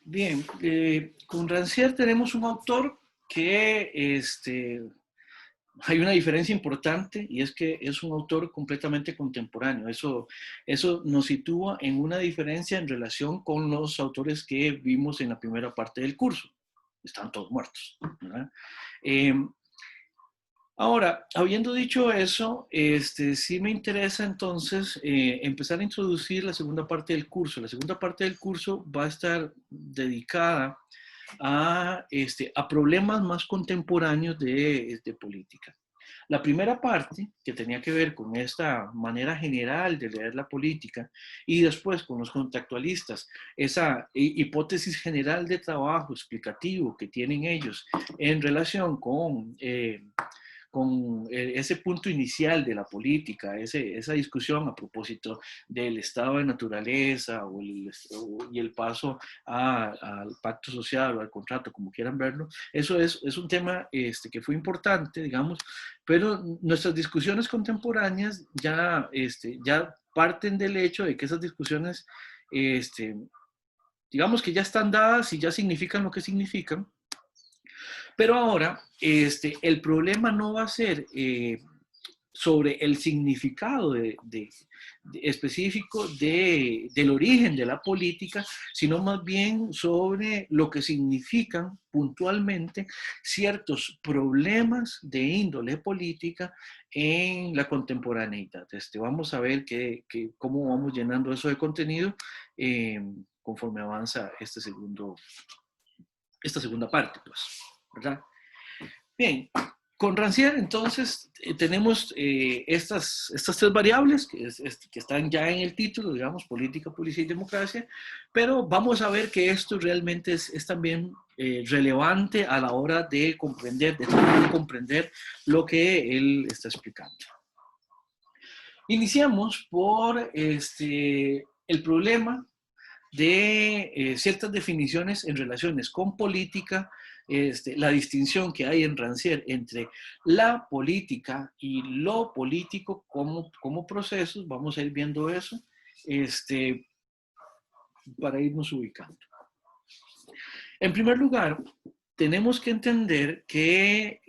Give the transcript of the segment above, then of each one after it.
Bien, con Rancière tenemos un autor que hay una diferencia importante y es que es un autor completamente contemporáneo. Eso nos sitúa en una diferencia en relación con los autores que vimos en la primera parte del curso. Están todos muertos, ¿verdad? Eh, Ahora, habiendo dicho eso, sí me interesa entonces empezar a introducir la segunda parte del curso. La segunda parte del curso va a estar dedicada a problemas más contemporáneos de política. La primera parte, que tenía que ver con esta manera general de leer la política, y después con los contextualistas, esa hipótesis general de trabajo explicativo que tienen ellos en relación con ese punto inicial de la política, esa discusión a propósito del estado de naturaleza y el paso al pacto social o al contrato, como quieran verlo, eso es un tema que fue importante, digamos, pero nuestras discusiones contemporáneas ya parten del hecho de que esas discusiones, este, digamos que ya están dadas y ya significan lo que significan, pero ahora, el problema no va a ser sobre el significado específico del origen de la política, sino más bien sobre lo que significan puntualmente ciertos problemas de índole política en la contemporaneidad. Vamos a ver cómo vamos llenando eso de contenido conforme avanza esta segunda parte, pues, ¿verdad? Bien, con Rancière entonces tenemos estas tres variables que están ya en el título, digamos, política, policía y democracia, pero vamos a ver que esto realmente es también relevante a la hora de comprender, de tratar de comprender lo que él está explicando. Iniciamos por el problema de ciertas definiciones en relaciones con política, la distinción que hay en Rancière entre la política y lo político como procesos, vamos a ir viendo eso para irnos ubicando. En primer lugar, tenemos que entender que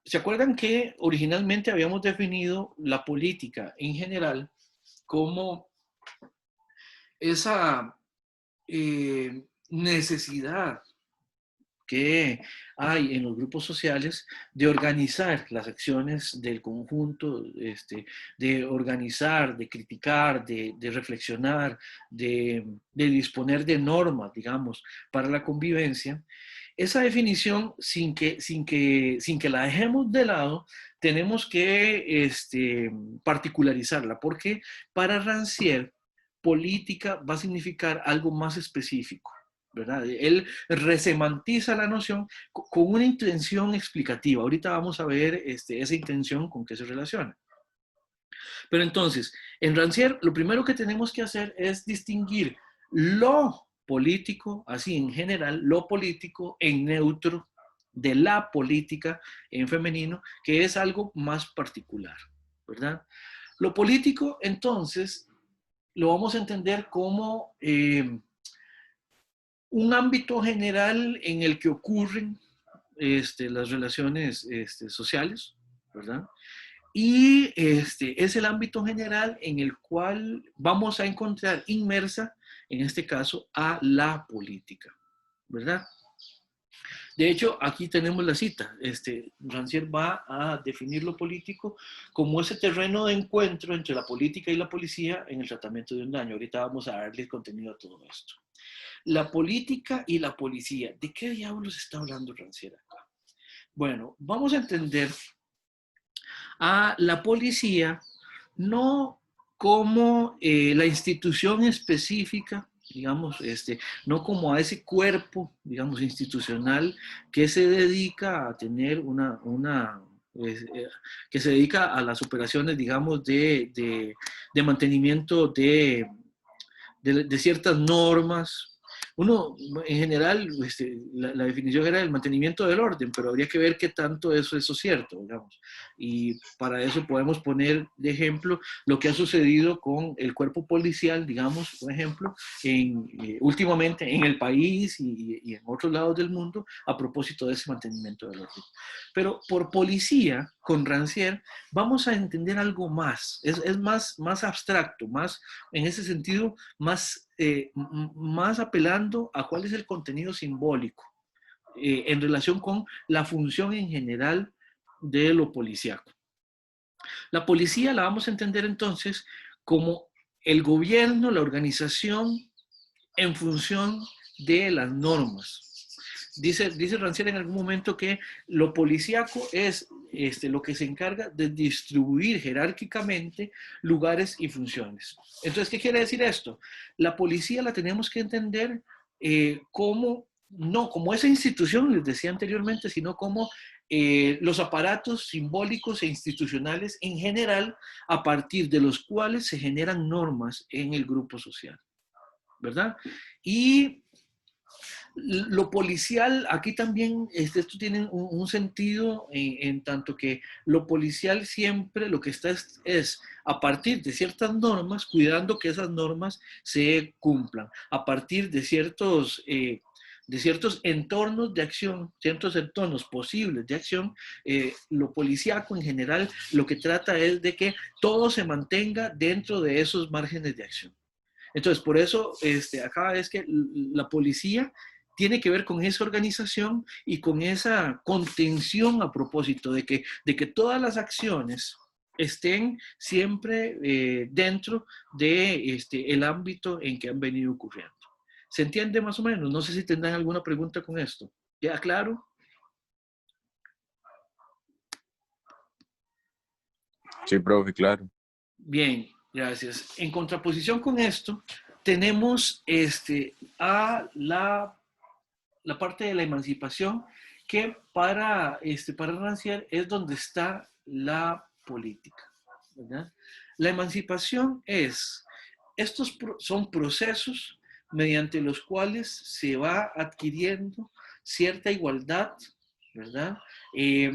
¿se acuerdan que originalmente habíamos definido la política en general como esa necesidad que hay en los grupos sociales de organizar las acciones del conjunto, de organizar, de criticar, de reflexionar, de disponer de normas, digamos, para la convivencia? Esa definición, sin que la dejemos de lado, tenemos que particularizarla, porque para Rancière, política va a significar algo más específico, ¿verdad? Él resemantiza la noción con una intención explicativa. Ahorita vamos a ver esa intención con qué se relaciona. Pero entonces, en Rancière, lo primero que tenemos que hacer es distinguir lo político, así en general, lo político en neutro, de la política en femenino, que es algo más particular, ¿verdad? Lo político, entonces, lo vamos a entender como un ámbito general en el que ocurren las relaciones sociales, ¿verdad? Y es el ámbito general en el cual vamos a encontrar inmersa, en este caso, a la política, ¿verdad? De hecho, aquí tenemos la cita. Rancière va a definir lo político como ese terreno de encuentro entre la política y la policía en el tratamiento de un daño. Ahorita vamos a darle contenido a todo esto. La política y la policía. ¿De qué diablos está hablando Rancière acá? Bueno, vamos a entender a la policía no como la institución específica, digamos, no como a ese cuerpo, digamos, institucional que se dedica a tener que se dedica a las operaciones, digamos, de mantenimiento de ciertas normas, Uno, en general, la definición era el mantenimiento del orden, pero habría que ver qué tanto eso es cierto, digamos. Y para eso podemos poner de ejemplo lo que ha sucedido con el cuerpo policial, digamos, por ejemplo, últimamente en el país y en otros lados del mundo a propósito de ese mantenimiento del orden. Pero por policía, con Rancière, vamos a entender algo más. Es más abstracto, más, en ese sentido, más apelando a cuál es el contenido simbólico en relación con la función en general de lo policíaco. La policía la vamos a entender entonces como el gobierno, la organización en función de las normas. Dice Rancière en algún momento que lo policíaco es lo que se encarga de distribuir jerárquicamente lugares y funciones. Entonces, ¿qué quiere decir esto? La policía la tenemos que entender como, no como esa institución, les decía anteriormente, sino como los aparatos simbólicos e institucionales en general a partir de los cuales se generan normas en el grupo social, ¿verdad? Y lo policial, aquí también esto tiene un sentido en tanto que lo policial siempre lo que está es a partir de ciertas normas, cuidando que esas normas se cumplan, a partir de ciertos entornos de acción, ciertos entornos posibles de acción, lo policíaco en general lo que trata es de que todo se mantenga dentro de esos márgenes de acción. Entonces, por eso, acá es que la policía tiene que ver con esa organización y con esa contención a propósito de que todas las acciones estén siempre dentro de el ámbito en que han venido ocurriendo. ¿Se entiende más o menos? No sé si tendrán alguna pregunta con esto. ¿Queda claro? Sí, profe, claro. Bien, gracias. En contraposición con esto, tenemos a la parte de la emancipación, que para Rancière es donde está la política, ¿verdad? La emancipación son procesos mediante los cuales se va adquiriendo cierta igualdad, ¿verdad? Eh,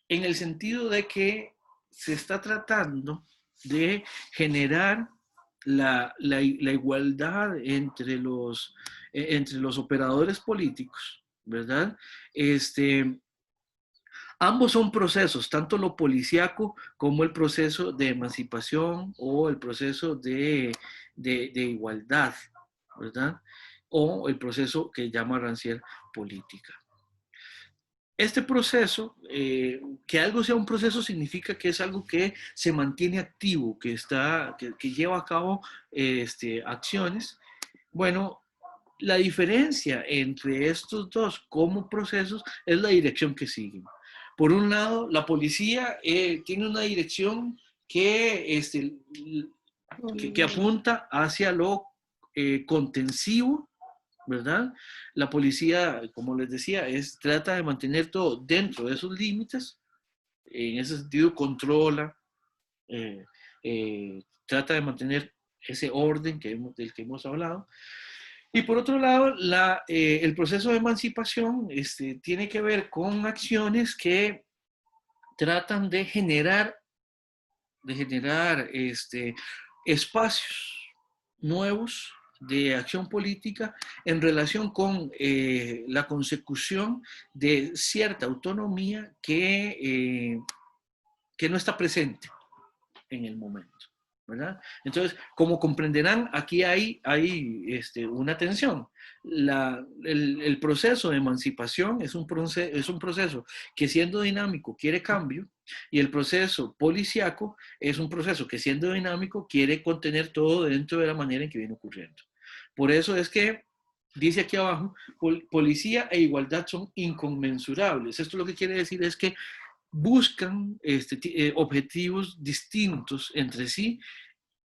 en el sentido de que se está tratando de generar la igualdad entre los operadores políticos, ¿verdad? Ambos son procesos, tanto lo policíaco como el proceso de emancipación o el proceso de igualdad, ¿verdad? O el proceso que llama Rancière política. Este proceso, que algo sea un proceso significa que es algo que se mantiene activo, que lleva a cabo acciones. Bueno, la diferencia entre estos dos como procesos es la dirección que siguen. Por un lado, la policía tiene una dirección que apunta hacia lo contensivo, ¿verdad? La policía, como les decía, trata de mantener todo dentro de esos límites. En ese sentido, controla, eh, trata de mantener ese orden del que hemos hablado. Y por otro lado, el proceso de emancipación tiene que ver con acciones que tratan de generar espacios nuevos de acción política en relación con la consecución de cierta autonomía que no está presente en el momento, ¿verdad? Entonces, como comprenderán, aquí hay una tensión. El proceso de emancipación es un proceso que siendo dinámico quiere cambio, y el proceso policiaco es un proceso que siendo dinámico quiere contener todo dentro de la manera en que viene ocurriendo. Por eso es que dice aquí abajo, policía e igualdad son inconmensurables. Esto lo que quiere decir es que buscan objetivos distintos entre sí.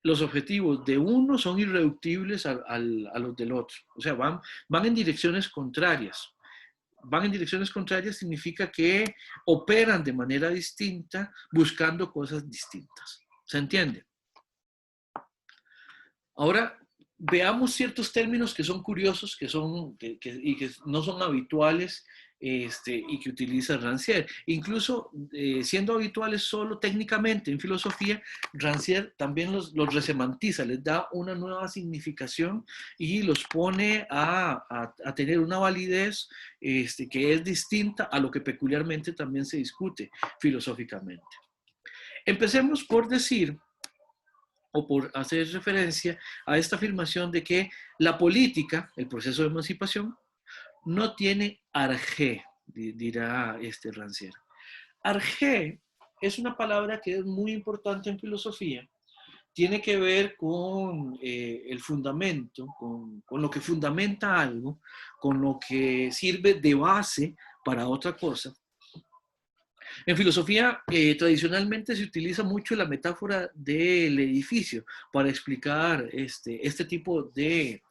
Los objetivos de uno son irreductibles a los del otro. O sea, van en direcciones contrarias. Van en direcciones contrarias significa que operan de manera distinta buscando cosas distintas. ¿Se entiende? Ahora, veamos ciertos términos que son curiosos, y que no son habituales, y que utiliza Rancière. Incluso siendo habituales solo técnicamente en filosofía, Rancière también los resemantiza, les da una nueva significación y los pone a tener una validez que es distinta a lo que peculiarmente también se discute filosóficamente. Empecemos por decir o por hacer referencia a esta afirmación de que la política, el proceso de emancipación, no tiene arjé, dirá Rancière. Arjé es una palabra que es muy importante en filosofía. Tiene que ver con el fundamento, con lo que fundamenta algo, con lo que sirve de base para otra cosa. En filosofía, tradicionalmente se utiliza mucho la metáfora del edificio para explicar este tipo de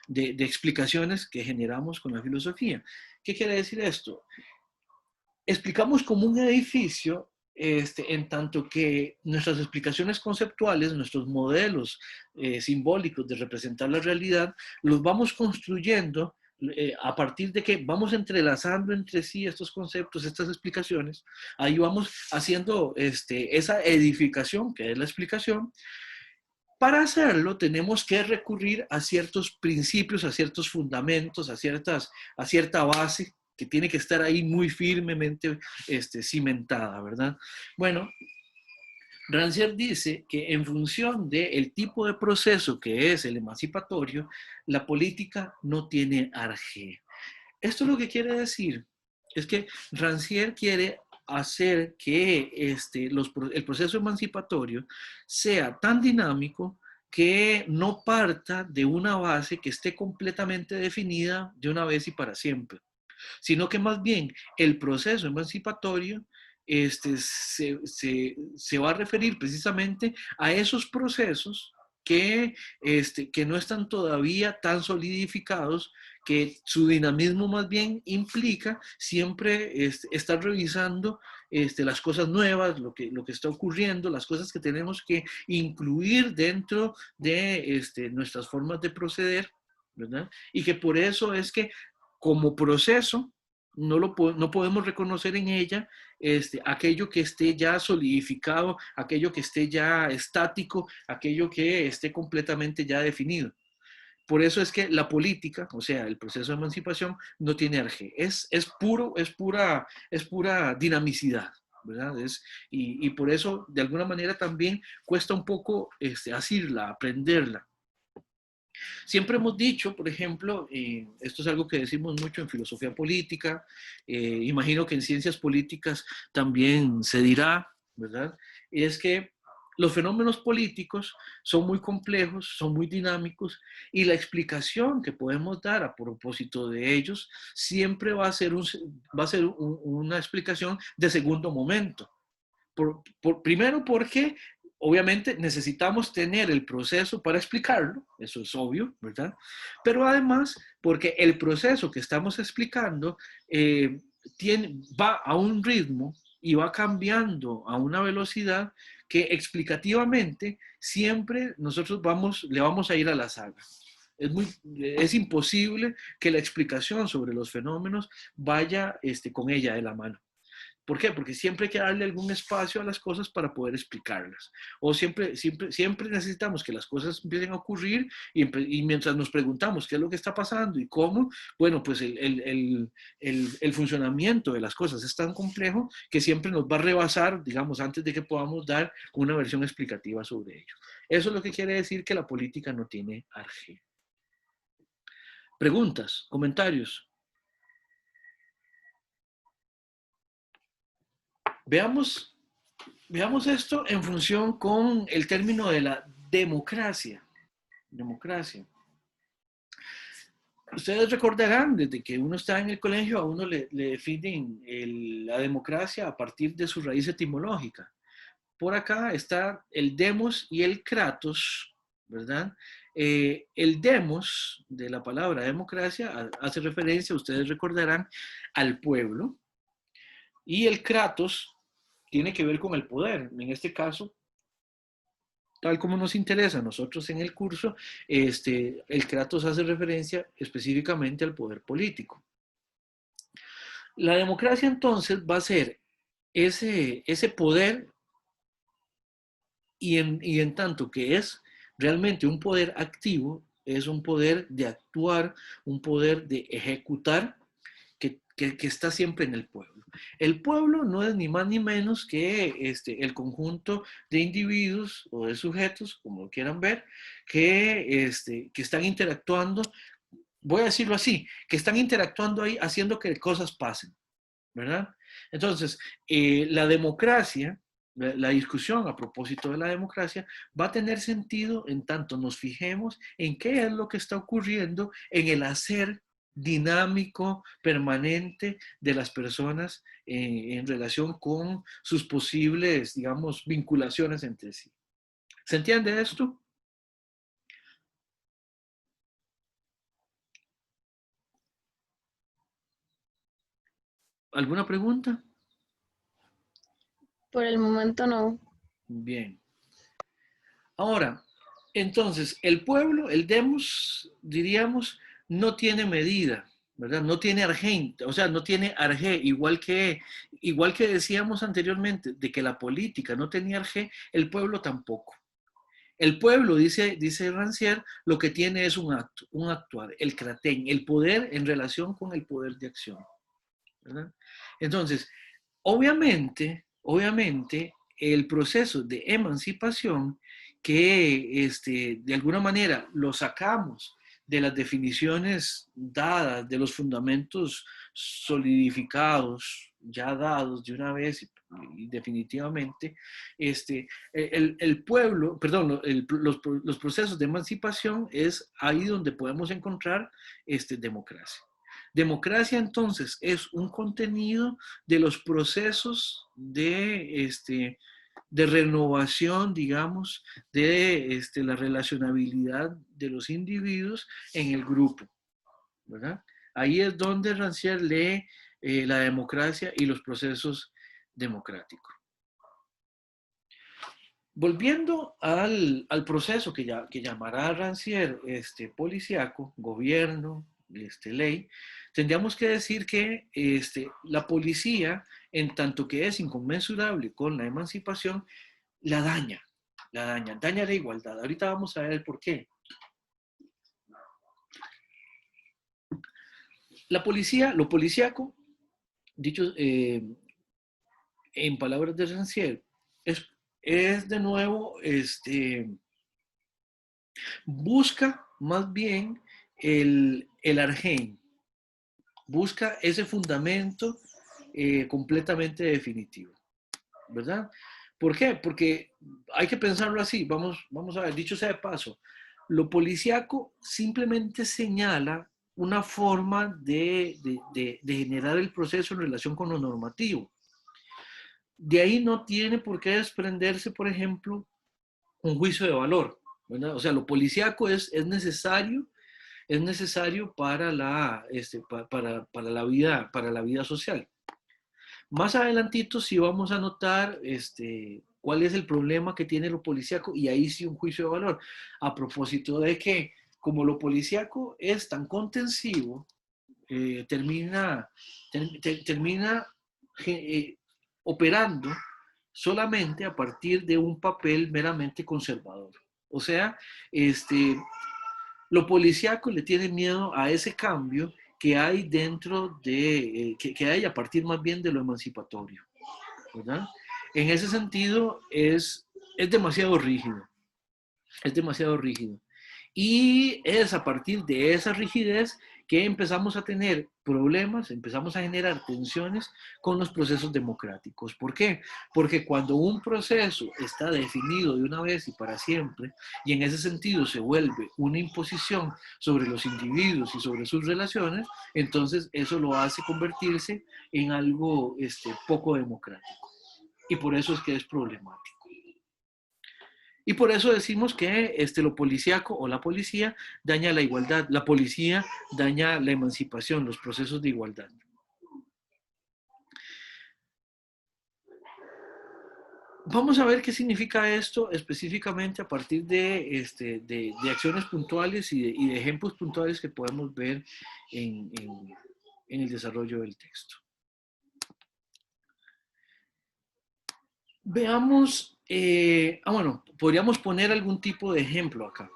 explicaciones que generamos con la filosofía. ¿Qué quiere decir esto? Explicamos como un edificio en tanto que nuestras explicaciones conceptuales, nuestros modelos simbólicos de representar la realidad, los vamos construyendo a partir de que vamos entrelazando entre sí estos conceptos, estas explicaciones, ahí vamos haciendo esa edificación que es la explicación. Para hacerlo tenemos que recurrir a ciertos principios, a ciertos fundamentos, a cierta base que tiene que estar ahí muy firmemente cimentada, ¿verdad? Bueno, Rancière dice que en función del tipo de proceso que es el emancipatorio, la política no tiene arjé. Esto lo que quiere decir es que Rancière quiere hacer que el proceso emancipatorio sea tan dinámico que no parta de una base que esté completamente definida de una vez y para siempre, sino que más bien el proceso emancipatorio se va a referir precisamente a esos procesos que no están todavía tan solidificados, que su dinamismo más bien implica siempre estar revisando las cosas nuevas, lo que está ocurriendo, las cosas que tenemos que incluir dentro de nuestras formas de proceder, ¿verdad? Y que por eso es que como proceso no podemos reconocer en ella aquello que esté ya solidificado, aquello que esté ya estático, aquello que esté completamente ya definido. Por eso es que la política, o sea, el proceso de emancipación, no tiene arjé. Es pura dinamicidad, ¿verdad? Y por eso, de alguna manera, también cuesta un poco asirla, aprenderla. Siempre hemos dicho, por ejemplo, esto es algo que decimos mucho en filosofía política, imagino que en ciencias políticas también se dirá, ¿verdad? Es que los fenómenos políticos son muy complejos, son muy dinámicos y la explicación que podemos dar a propósito de ellos siempre va a ser, una explicación de segundo momento. Primero porque obviamente necesitamos tener el proceso para explicarlo, eso es obvio, ¿verdad? Pero además porque el proceso que estamos explicando va a un ritmo y va cambiando a una velocidad que explicativamente siempre nosotros le vamos a ir a la saga. Es imposible que la explicación sobre los fenómenos vaya con ella de la mano. ¿Por qué? Porque siempre hay que darle algún espacio a las cosas para poder explicarlas. O siempre necesitamos que las cosas empiecen a ocurrir y mientras nos preguntamos qué es lo que está pasando y cómo, bueno, pues el funcionamiento de las cosas es tan complejo que siempre nos va a rebasar, digamos, antes de que podamos dar una versión explicativa sobre ello. Eso es lo que quiere decir que la política no tiene arjé. Preguntas, comentarios. Veamos esto en función con el término de la democracia. Democracia. Ustedes recordarán, desde que uno está en el colegio, a uno le definen la democracia a partir de su raíz etimológica. Por acá está el demos y el kratos, ¿verdad? El demos de la palabra democracia hace referencia, ustedes recordarán, al pueblo. Y el kratos tiene que ver con el poder. En este caso, tal como nos interesa a nosotros en el curso, el Kratos hace referencia específicamente al poder político. La democracia entonces va a ser ese poder y en tanto que es realmente un poder activo, es un poder de actuar, un poder de ejecutar que está siempre en el pueblo. El pueblo no es ni más ni menos que el conjunto de individuos o de sujetos, como lo quieran ver, que están interactuando, voy a decirlo así, que están interactuando ahí haciendo que cosas pasen, ¿verdad? Entonces, la democracia, la discusión a propósito de la democracia va a tener sentido en tanto nos fijemos en qué es lo que está ocurriendo en el hacer dinámico, permanente de las personas en relación con sus posibles, digamos, vinculaciones entre sí. ¿Se entiende esto? ¿Alguna pregunta? Por el momento no. Bien. Ahora, entonces, el pueblo, el demos, diríamos, no tiene medida, ¿verdad? No tiene argén, o sea, no tiene arjé, igual que decíamos anteriormente, de que la política no tenía arjé, el pueblo tampoco. El pueblo, dice Rancière, lo que tiene es un acto, un actuar, el cratén, el poder en relación con el poder de acción, ¿verdad? Entonces, obviamente, el proceso de emancipación que de alguna manera lo sacamos de las definiciones dadas, de los fundamentos solidificados, ya dados de una vez y definitivamente, el pueblo, perdón, los procesos de emancipación es ahí donde podemos encontrar democracia. Democracia entonces es un contenido de los procesos de renovación, digamos, de la relacionabilidad de los individuos en el grupo, ¿verdad? Ahí es donde Rancière lee la democracia y los procesos democráticos. Volviendo al proceso que llamará Rancière policíaco, gobierno, ley, tendríamos que decir que la policía, en tanto que es inconmensurable con la emancipación, la daña la igualdad. Ahorita vamos a ver el por qué. La policía, lo policíaco, dicho en palabras de Rancière, es de nuevo, busca más bien el argen, busca ese fundamento completamente definitivo, ¿verdad? ¿Por qué? Porque hay que pensarlo así, vamos a ver, dicho sea de paso, lo policíaco simplemente señala una forma de generar el proceso en relación con lo normativo. De ahí no tiene por qué desprenderse, por ejemplo, un juicio de valor, ¿verdad? O sea, lo policíaco es necesario para para la vida social. Más adelantito sí vamos a notar cuál es el problema que tiene lo policíaco y ahí sí un juicio de valor. A propósito de que como lo policíaco es tan contensivo, termina eh, operando solamente a partir de un papel meramente conservador. O sea, lo policíaco le tiene miedo a ese cambio que hay dentro que hay a partir más bien de lo emancipatorio, ¿verdad? En ese sentido es demasiado rígido, es demasiado rígido. Y es a partir de esa rigidez que empezamos a tener problemas, empezamos a generar tensiones con los procesos democráticos. ¿Por qué? Porque cuando un proceso está definido de una vez y para siempre, y en ese sentido se vuelve una imposición sobre los individuos y sobre sus relaciones, entonces eso lo hace convertirse en algo poco democrático. Y por eso es que es problemático. Y por eso decimos que lo policíaco o la policía daña la igualdad, la policía daña la emancipación, los procesos de igualdad. Vamos a ver qué significa esto específicamente a partir de acciones puntuales y de ejemplos puntuales que podemos ver en el desarrollo del texto. Veamos, bueno, podríamos poner algún tipo de ejemplo acá,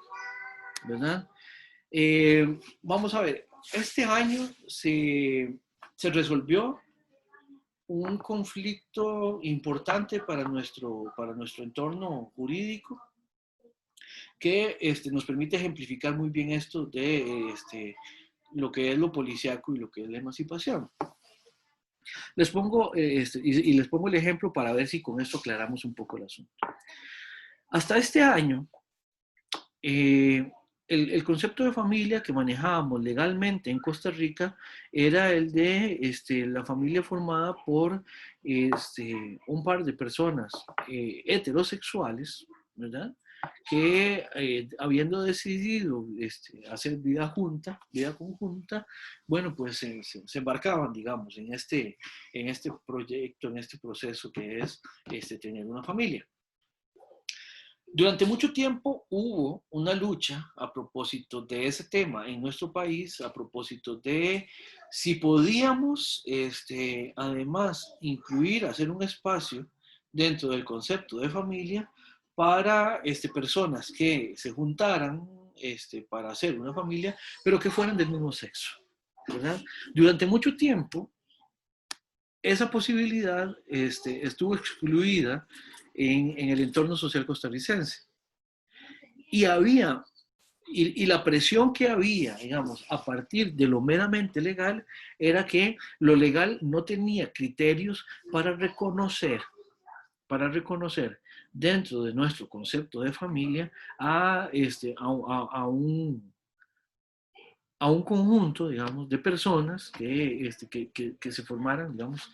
¿verdad? Vamos a ver, este año se resolvió un conflicto importante para nuestro entorno jurídico que nos permite ejemplificar muy bien esto de lo que es lo policíaco y lo que es la emancipación. Les pongo, y les pongo el ejemplo para ver si con esto aclaramos un poco el asunto. Hasta este año, el concepto de familia que manejábamos legalmente en Costa Rica era el de la familia formada por un par de personas heterosexuales, ¿verdad? Que habiendo decidido hacer vida junta, vida conjunta, bueno, pues se embarcaban, digamos, en este proyecto, en este proceso que es tener una familia. Durante mucho tiempo hubo una lucha a propósito de ese tema en nuestro país, a propósito de si podíamos, además, incluir, hacer un espacio dentro del concepto de familia para personas que se juntaran para hacer una familia, pero que fueran del mismo sexo, ¿verdad? Durante mucho tiempo, esa posibilidad estuvo excluida en el entorno social costarricense. Y había, y la presión que había, digamos, a partir de lo meramente legal, era que lo legal no tenía criterios para reconocer dentro de nuestro concepto de familia a un conjunto, digamos, de personas que se formaran, digamos,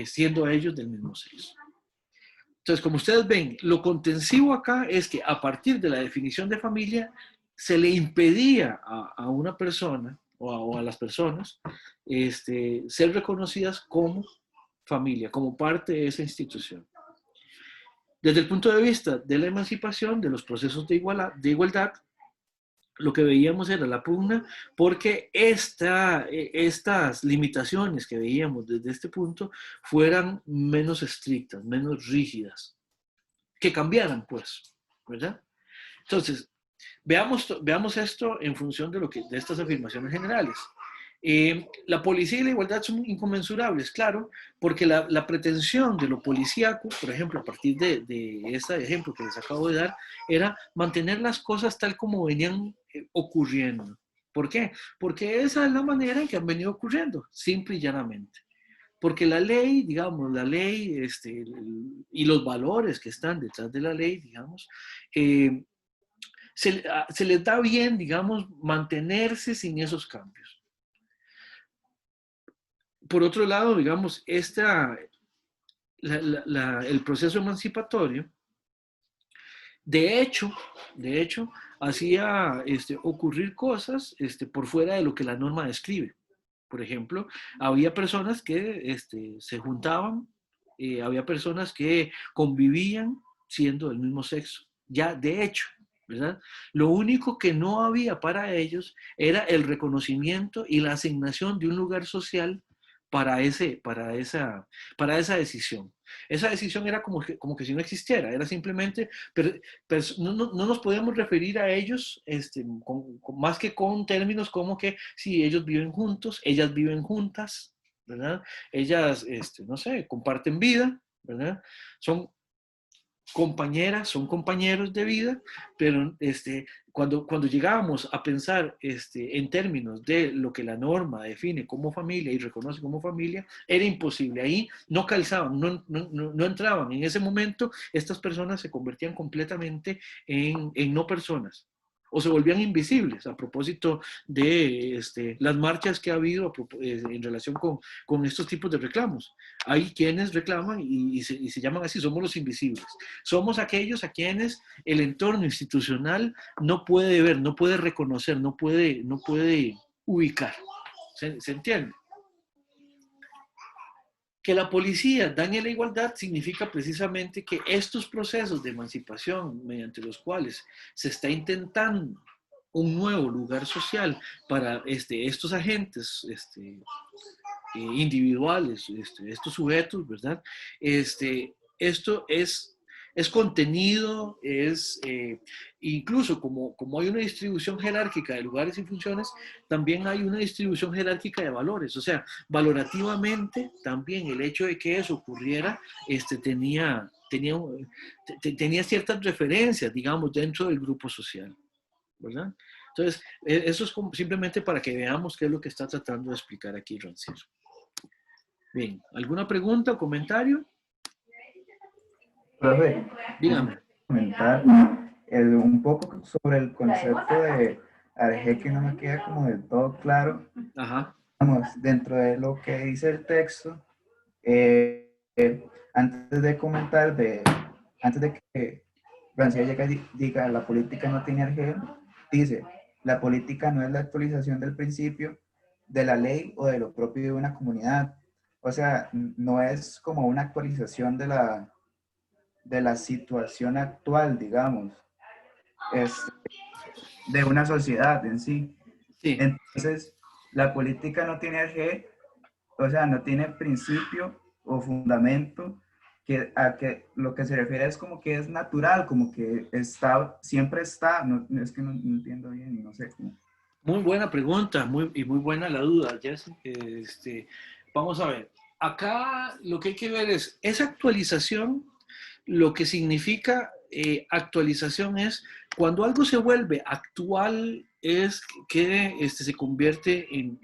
siendo ellos del mismo sexo. Entonces, como ustedes ven, lo contensivo acá es que a partir de la definición de familia se le impedía a una persona o a las personas ser reconocidas como familia, como parte de esa institución. Desde el punto de vista de la emancipación, de los procesos de igualdad, lo que veíamos era la pugna porque estas limitaciones que veíamos desde este punto fueran menos estrictas, menos rígidas, que cambiaran, pues, ¿verdad? Entonces, veamos esto en función de estas afirmaciones generales. La policía y la igualdad son inconmensurables, claro, porque la pretensión de lo policíaco, por ejemplo, a partir de este ejemplo que les acabo de dar, era mantener las cosas tal como venían ocurriendo. ¿Por qué? Porque esa es la manera en que han venido ocurriendo, simple y llanamente. Porque la ley, digamos, la ley y los valores que están detrás de la ley, digamos, se les da bien, digamos, mantenerse sin esos cambios. Por otro lado, digamos, el proceso emancipatorio, de hecho, hacía ocurrir cosas por fuera de lo que la norma describe. Por ejemplo, había personas que se juntaban, había personas que convivían siendo del mismo sexo, ya de hecho, ¿verdad? Lo único que no había para ellos era el reconocimiento y la asignación de un lugar social para esa decisión. Esa decisión era como que si no existiera, era simplemente, pero no nos podíamos referir a ellos más que con términos como que si ellos viven juntos, ellas viven juntas, ¿verdad? Ellas, no sé, comparten vida, ¿verdad? Son compañeras, son compañeros de vida, pero cuando llegábamos a pensar en términos de lo que la norma define como familia y reconoce como familia, era imposible. Ahí no calzaban, no entraban. En ese momento, estas personas se convertían completamente en no personas o se volvían invisibles a propósito de las marchas que ha habido en relación con estos tipos de reclamos. Hay quienes reclaman y se llaman así, somos los invisibles. Somos aquellos a quienes el entorno institucional no puede ver, no puede reconocer, no puede ubicar. ¿Se entiende? Que la policía dañe la igualdad significa precisamente que estos procesos de emancipación mediante los cuales se está intentando un nuevo lugar social para estos agentes individuales, estos sujetos, ¿verdad? Esto es contenido, incluso como hay una distribución jerárquica de lugares y funciones, también hay una distribución jerárquica de valores. O sea, valorativamente también el hecho de que eso ocurriera tenía ciertas referencias, digamos, dentro del grupo social, ¿verdad? Entonces, eso es simplemente para que veamos qué es lo que está tratando de explicar aquí Rancière. Bien, ¿alguna pregunta o comentario? Profe, Dígame. comentar un poco sobre el concepto de Arjé que no me queda como del todo claro. Ajá. Vamos, dentro de lo que dice el texto, antes de comentar, antes de que Francia llegue y diga la política no tiene Arjé, dice, la política no es la actualización del principio, de la ley o de lo propio de una comunidad. O sea, no es como una actualización de la situación actual, digamos, es de una sociedad en sí. Sí. Entonces, la política no tiene eje, o sea, no tiene principio o fundamento, a que lo que se refiere es como que es natural, como que está, siempre está, no, es que no entiendo bien y no sé cómo. Muy buena pregunta, y muy buena la duda, Jesse. Vamos a ver. Acá lo que hay que ver es, esa actualización, lo que significa actualización es cuando algo se vuelve actual, es que se convierte en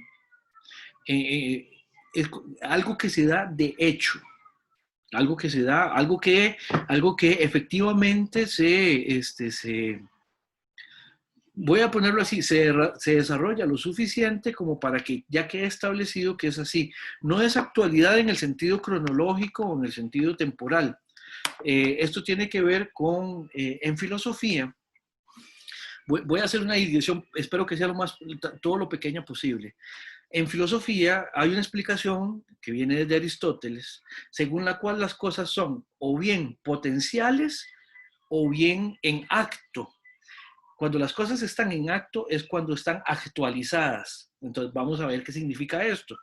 es algo que se da de hecho. Algo que se da, algo que efectivamente voy a ponerlo así, se desarrolla lo suficiente como para que ya quede establecido que es así. No es actualidad en el sentido cronológico o en el sentido temporal. Esto tiene que ver con, en filosofía, voy a hacer una división, espero que sea todo lo pequeña posible. En filosofía hay una explicación que viene desde Aristóteles, según la cual las cosas son o bien potenciales o bien en acto. Cuando las cosas están en acto es cuando están actualizadas. Entonces vamos a ver qué significa esto.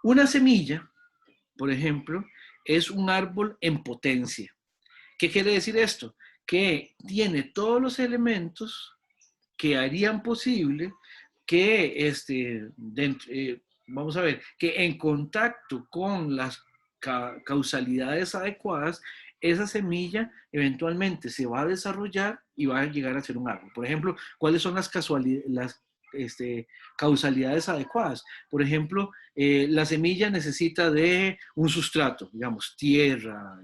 Una semilla, por ejemplo, es un árbol en potencia. ¿Qué quiere decir esto? Que tiene todos los elementos que harían posible que, vamos a ver, que en contacto con las causalidades adecuadas, esa semilla eventualmente se va a desarrollar y va a llegar a ser un árbol. Por ejemplo, ¿cuáles son las causalidades adecuadas? Por ejemplo, la semilla necesita de un sustrato, digamos, tierra,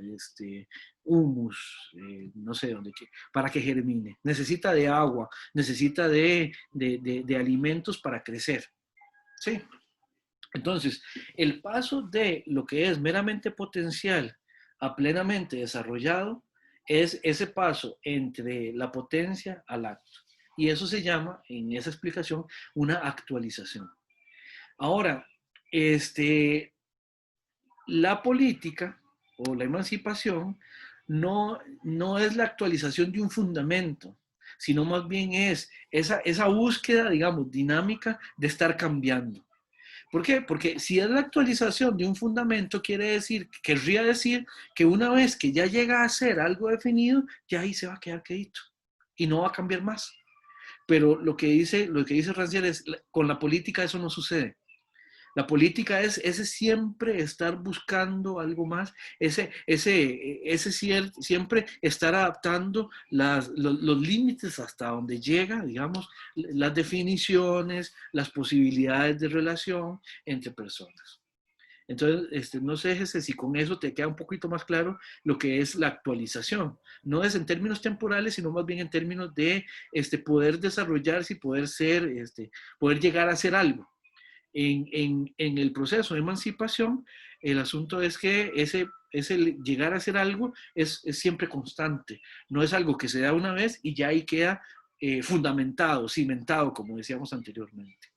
humus, no sé dónde, para que germine. Necesita de agua, necesita de alimentos para crecer. ¿Sí? Entonces, el paso de lo que es meramente potencial a plenamente desarrollado es ese paso entre la potencia al acto. Y eso se llama, en esa explicación, una actualización. Ahora, la política o la emancipación no es la actualización de un fundamento, sino más bien es esa búsqueda, digamos, dinámica de estar cambiando. ¿Por qué? Porque si es la actualización de un fundamento, querría decir que una vez que ya llega a ser algo definido, ya ahí se va a quedar quedito y no va a cambiar más. Pero lo que dice Rancière es, con la política eso no sucede. La política es ese siempre estar buscando algo más, siempre estar adaptando los límites hasta donde llega, digamos, las definiciones, las posibilidades de relación entre personas. Entonces, no sé si con eso te queda un poquito más claro lo que es la actualización. No es en términos temporales, sino más bien en términos de poder desarrollarse y poder llegar a ser algo. En el proceso de emancipación, el asunto es que ese llegar a ser algo es siempre constante. No es algo que se da una vez y ya ahí queda fundamentado, cimentado, como decíamos anteriormente.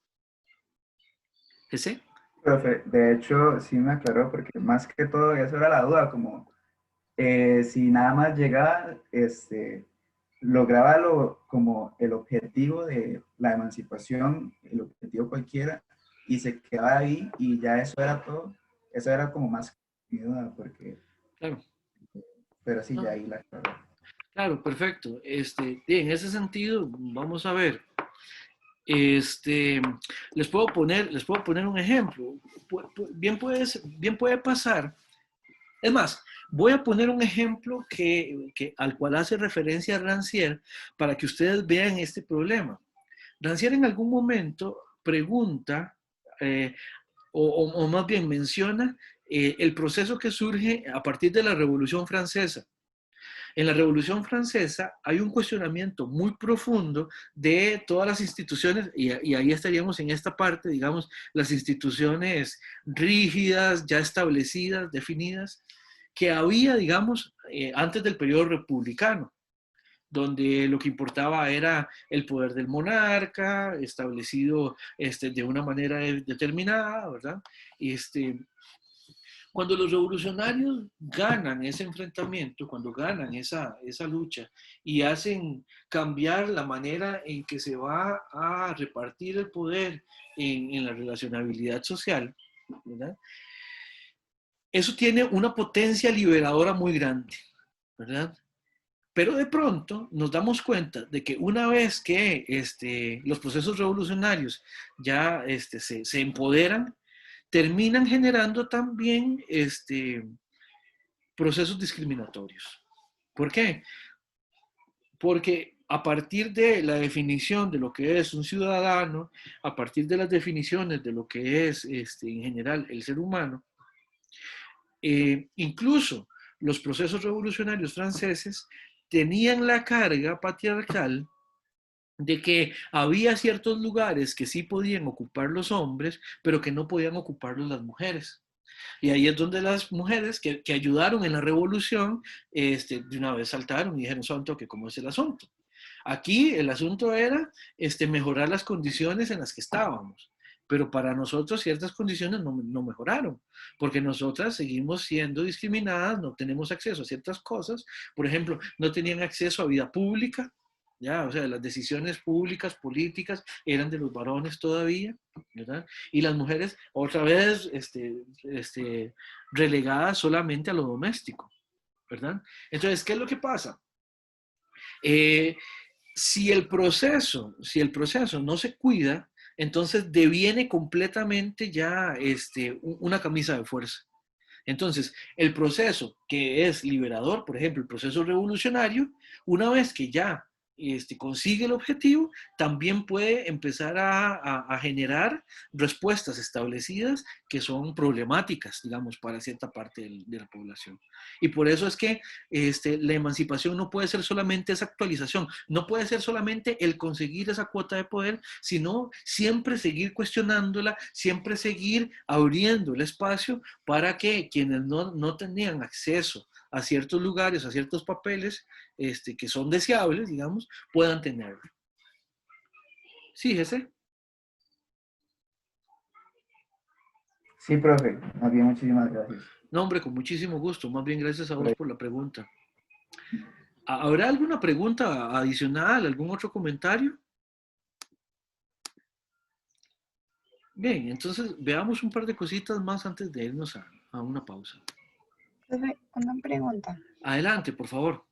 ¿Ese? Profe, de hecho, sí me aclaró, porque más que todo eso era la duda, como si nada más llegaba, lograba como el objetivo de la emancipación, el objetivo cualquiera, y se quedaba ahí y ya eso era todo. Eso era como más mi duda, porque, Claro, pero sí, ya no, ahí la aclaró. claro, perfecto. En ese sentido, vamos a ver. Este, les puedo poner un ejemplo. Bien puede pasar. Es más, voy a poner un ejemplo al cual hace referencia Rancière para que ustedes vean este problema. Rancière en algún momento pregunta, eh, o más bien menciona, el proceso que surge a partir de la Revolución Francesa. En la Revolución Francesa hay un cuestionamiento muy profundo de todas las instituciones, y ahí estaríamos en esta parte, digamos, las instituciones rígidas, ya establecidas, definidas, que había, digamos, antes del periodo republicano, donde lo que importaba era el poder del monarca, establecido de una manera determinada, ¿verdad? Cuando los revolucionarios ganan ese enfrentamiento, cuando ganan esa lucha y hacen cambiar la manera en que se va a repartir el poder en la relacionabilidad social, ¿verdad? Eso tiene una potencia liberadora muy grande, ¿verdad? Pero de pronto nos damos cuenta de que una vez que los procesos revolucionarios ya se empoderan, terminan generando también procesos discriminatorios. ¿Por qué? Porque a partir de la definición de lo que es un ciudadano, a partir de las definiciones de lo que es en general el ser humano, incluso los procesos revolucionarios franceses tenían la carga patriarcal de que había ciertos lugares que sí podían ocupar los hombres, pero que no podían ocuparlos las mujeres. Y ahí es donde las mujeres que ayudaron en la revolución, de una vez saltaron y dijeron, santo, que cómo es el asunto. Aquí el asunto era mejorar las condiciones en las que estábamos. Pero para nosotros ciertas condiciones no mejoraron, porque nosotras seguimos siendo discriminadas, no tenemos acceso a ciertas cosas. Por ejemplo, no tenían acceso a vida pública, ya, o sea, las decisiones públicas, políticas, eran de los varones todavía, ¿verdad? Y las mujeres, otra vez, relegadas solamente a lo doméstico, ¿verdad? Entonces, ¿qué es lo que pasa? Eh, si el proceso no se cuida, entonces deviene completamente ya una camisa de fuerza. Entonces, el proceso que es liberador, por ejemplo, el proceso revolucionario, una vez que ya consigue el objetivo, también puede empezar a generar respuestas establecidas que son problemáticas, digamos, para cierta parte de la población. Y por eso es que la emancipación no puede ser solamente esa actualización, no puede ser solamente el conseguir esa cuota de poder, sino siempre seguir cuestionándola, siempre seguir abriendo el espacio para que quienes no tenían acceso a ciertos lugares, a ciertos papeles que son deseables, digamos, puedan tenerlo. Sí, ese. Sí, profe, más bien muchísimas gracias. No, hombre, con muchísimo gusto. Más bien, gracias a Por vos ahí. por la pregunta. ¿Habrá alguna pregunta adicional, algún otro comentario? Bien, entonces veamos un par de cositas más antes de irnos a una pausa. Profe, una pregunta. Adelante, por favor.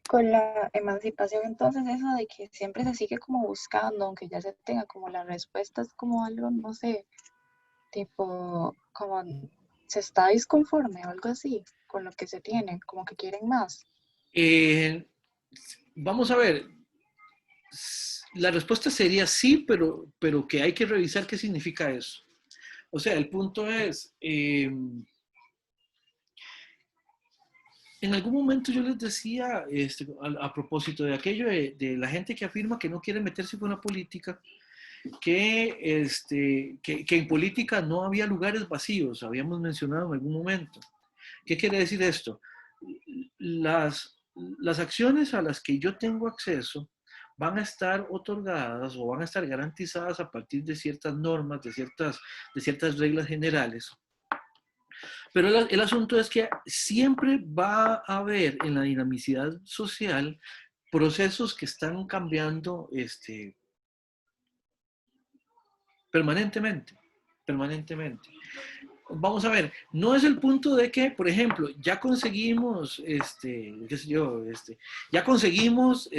Con la emancipación, entonces, eso de que siempre se sigue como buscando, aunque ya se tenga como las respuestas, como algo, no sé, tipo, como se está disconforme o algo así con lo que se tiene, como que quieren más. Eh, Vamos a ver, la respuesta sería sí, pero que hay que revisar qué significa eso. O sea, el punto es, en algún momento yo les decía, a propósito de aquello de la gente que afirma que no quiere meterse con la política, que en política no había lugares vacíos, habíamos mencionado en algún momento. ¿Qué quiere decir esto? Las acciones a las que yo tengo acceso van a estar otorgadas o van a estar garantizadas a partir de ciertas normas, de ciertas reglas generales. Pero el asunto es que siempre va a haber en la dinamicidad social procesos que están cambiando permanentemente. Vamos a ver, no es el punto de que, por ejemplo, ya conseguimos, qué sé yo, ya conseguimos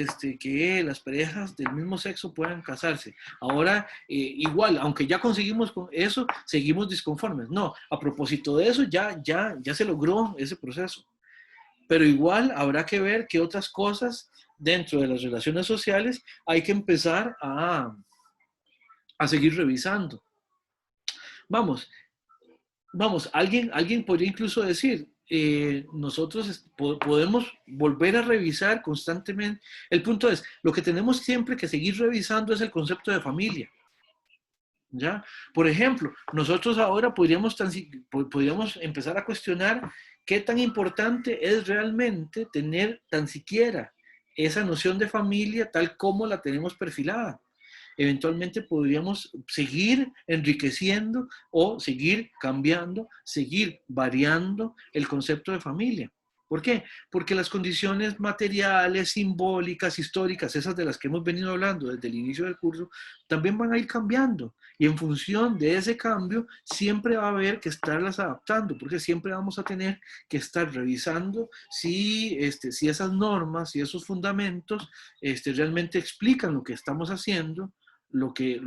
que las parejas del mismo sexo puedan casarse. Ahora, igual, aunque ya conseguimos con eso, seguimos disconformes. No, a propósito de eso, ya se logró ese proceso. Pero igual habrá que ver qué otras cosas dentro de las relaciones sociales hay que empezar a seguir revisando. Vamos, alguien podría incluso decir, nosotros podemos volver a revisar constantemente. El punto es, lo que tenemos siempre que seguir revisando es el concepto de familia. ¿Ya? Por ejemplo, nosotros ahora podríamos empezar a cuestionar qué tan importante es realmente tener tan siquiera esa noción de familia tal como la tenemos perfilada. Eventualmente podríamos seguir enriqueciendo o seguir cambiando, seguir variando el concepto de familia. ¿Por qué? Porque las condiciones materiales, simbólicas, históricas, esas de las que hemos venido hablando desde el inicio del curso, también van a ir cambiando. Y en función de ese cambio, siempre va a haber que estarlas adaptando, porque siempre vamos a tener que estar revisando si esas normas, si esos fundamentos realmente explican lo que estamos haciendo, lo que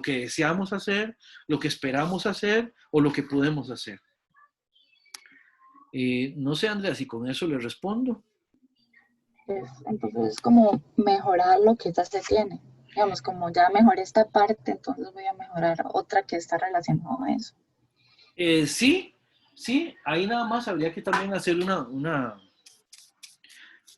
deseamos hacer, lo que esperamos hacer o lo que podemos hacer. No sé, Andrea, si con eso le respondo. Entonces es como mejorar lo que ya se tiene. Digamos, como ya mejoré esta parte, entonces voy a mejorar otra que está relacionada a eso. Sí, ahí nada más habría que también hacer una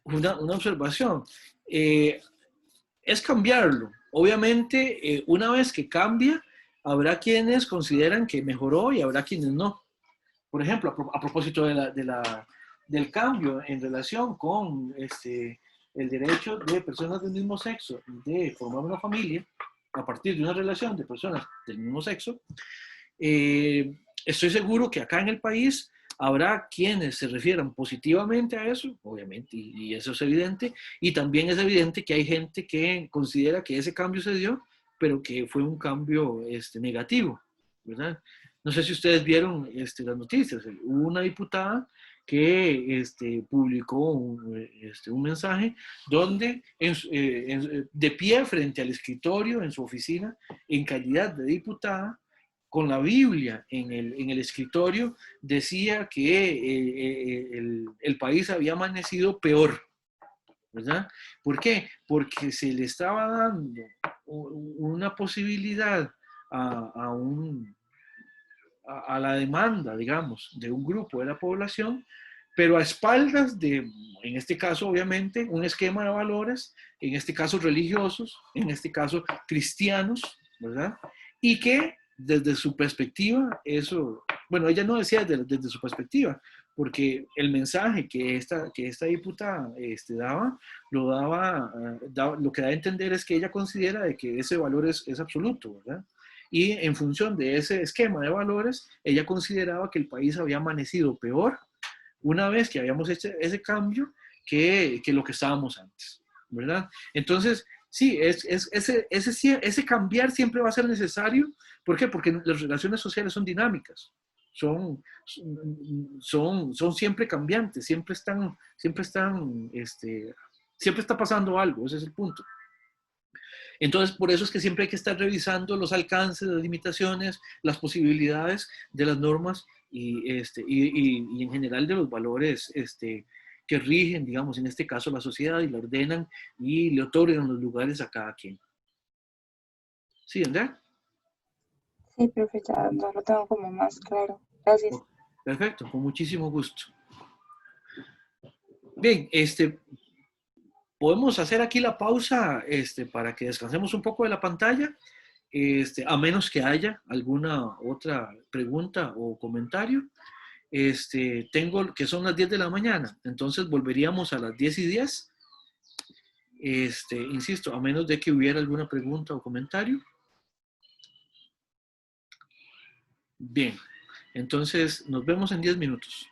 observación. Es cambiarlo. Obviamente, una vez que cambia, habrá quienes consideran que mejoró y habrá quienes no. Por ejemplo, a propósito del cambio en relación con el derecho de personas del mismo sexo de formar una familia a partir de una relación de personas del mismo sexo, estoy seguro que acá en el país habrá quienes se refieran positivamente a eso, obviamente, y eso es evidente, y también es evidente que hay gente que considera que ese cambio se dio, pero que fue un cambio negativo, ¿verdad? No sé si ustedes vieron las noticias. Hubo una diputada que publicó un mensaje donde de pie frente al escritorio en su oficina, en calidad de diputada, con la Biblia en el escritorio, decía que el país había amanecido peor, ¿verdad? ¿Por qué? Porque se le estaba dando una posibilidad a la demanda, digamos, de un grupo de la población, pero a espaldas de, en este caso, obviamente, un esquema de valores, en este caso religiosos, en este caso cristianos, ¿verdad? Y que desde su perspectiva, eso, bueno, ella no decía desde su perspectiva, porque el mensaje que esta diputada daba, lo que da a entender es que ella considera de que ese valor es absoluto, ¿verdad? Y en función de ese esquema de valores, ella consideraba que el país había amanecido peor una vez que habíamos hecho ese cambio que lo que estábamos antes, ¿verdad? Entonces, sí, ese cambiar siempre va a ser necesario. ¿Por qué? Porque las relaciones sociales son dinámicas, son siempre cambiantes, siempre está pasando algo, ese es el punto. Entonces, por eso es que siempre hay que estar revisando los alcances, las limitaciones, las posibilidades de las normas y en general de los valores que rigen, digamos, en este caso la sociedad y la ordenan y le otorgan los lugares a cada quien. ¿Sí, Andrea? Sí, profe, ya lo tengo como más claro. Gracias. Perfecto, con muchísimo gusto. Bien, podemos hacer aquí la pausa para que descansemos un poco de la pantalla, a menos que haya alguna otra pregunta o comentario. Tengo que son las 10 de la mañana, entonces volveríamos a las 10:10. Insisto, a menos de que hubiera alguna pregunta o comentario. Bien, entonces nos vemos en 10 minutos.